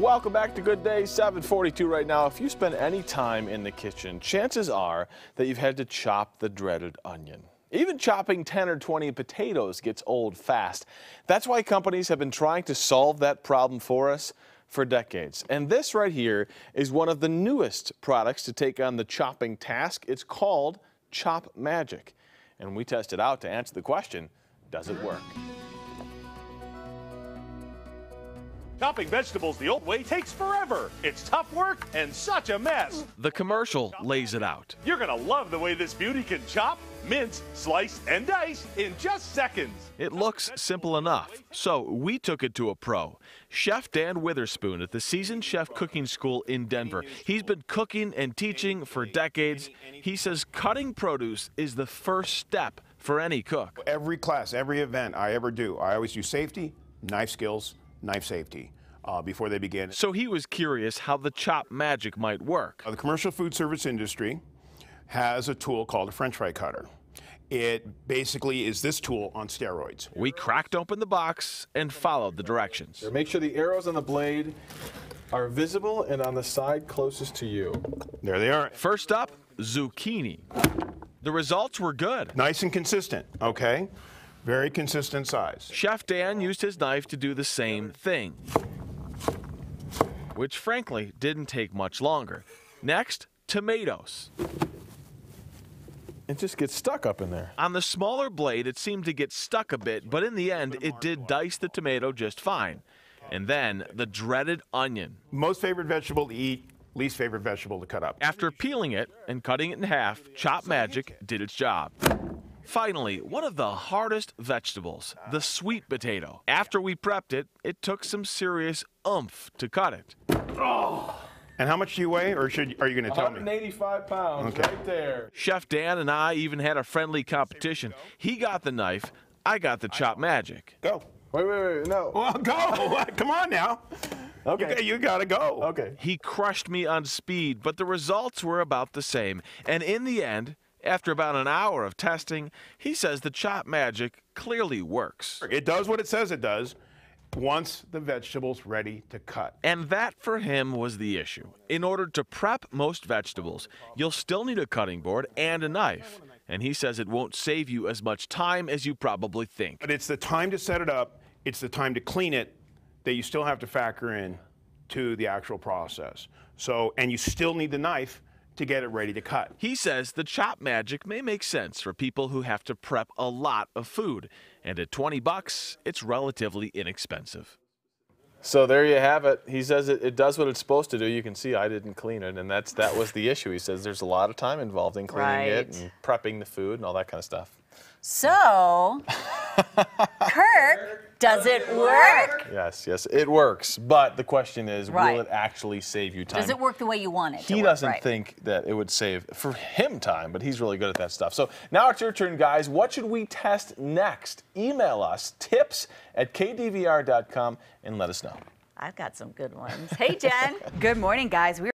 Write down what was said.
Welcome back to Good Day, 7:42 right now. If you spend any time in the kitchen, chances are that you've had to chop the dreaded onion. Even chopping 10 or 20 potatoes gets old fast. That's why companies have been trying to solve that problem for us for decades. And this right here is one of the newest products to take on the chopping task. It's called Chop Magic. And we test it out to answer the question, does it work? Chopping vegetables the old way takes forever. It's tough work and such a mess. The commercial lays it out. You're gonna love the way this beauty can chop, mince, slice, and dice in just seconds. It looks simple enough, so we took it to a pro. Chef Dan Witherspoon at the Seasoned Chef Cooking School in Denver. He's been cooking and teaching for decades. He says cutting produce is the first step for any cook. Every class, every event I ever do, I always do safety, knife skills, knife safety before they begin. So he was curious how the Chop Magic might work. The commercial food service industry has a tool called a French fry cutter. It basically is this tool on steroids. We cracked open the box and followed the directions. Make sure the arrows on the blade are visible and on the side closest to you. There they are. First up, zucchini. The results were good. Nice and consistent, okay? Very consistent size. Chef Dan used his knife to do the same thing, which frankly didn't take much longer. Next, tomatoes. It just gets stuck up in there. On the smaller blade, it seemed to get stuck a bit, but in the end, it did dice the tomato just fine. And then the dreaded onion. Most favorite vegetable to eat, least favorite vegetable to cut up. After peeling it and cutting it in half, Chop Magic did its job. Finally, one of the hardest vegetables, the sweet potato. After we prepped it, it took some serious oomph to cut it. Oh. And how much do you weigh, or are you going to tell me? 185 pounds, okay. Right there. Chef Dan and I even had a friendly competition. He got the knife, I got the Chop Magic. Go. Wait, no. Well, go. Come on now. Okay. You got to go. Okay. He crushed me on speed, but the results were about the same. And in the end, after about an hour of testing, he says the Chop Magic clearly works. It does what it says it does once the vegetable's ready to cut. And that for him was the issue. In order to prep most vegetables, you'll still need a cutting board and a knife. And he says it won't save you as much time as you probably think. But it's the time to set it up, it's the time to clean it that you still have to factor in to the actual process. So, and you still need the knife to get it ready to cut. He says the Chop Magic may make sense for people who have to prep a lot of food. And at $20, it's relatively inexpensive. So there you have it. He says it does what it's supposed to do. You can see I didn't clean it, and that was the issue. He says there's a lot of time involved in cleaning it and prepping the food and all that kind of stuff. So, Kirk, does it work? Yes, it works. But the question is, will it actually save you time? Does it work the way you want it to He work? doesn't think that it would save for him time, but he's really good at that stuff. So now it's your turn, guys. What should we test next? Email us, tips@kdvr.com, and let us know. I've got some good ones. Hey, Jen. Good morning, guys. We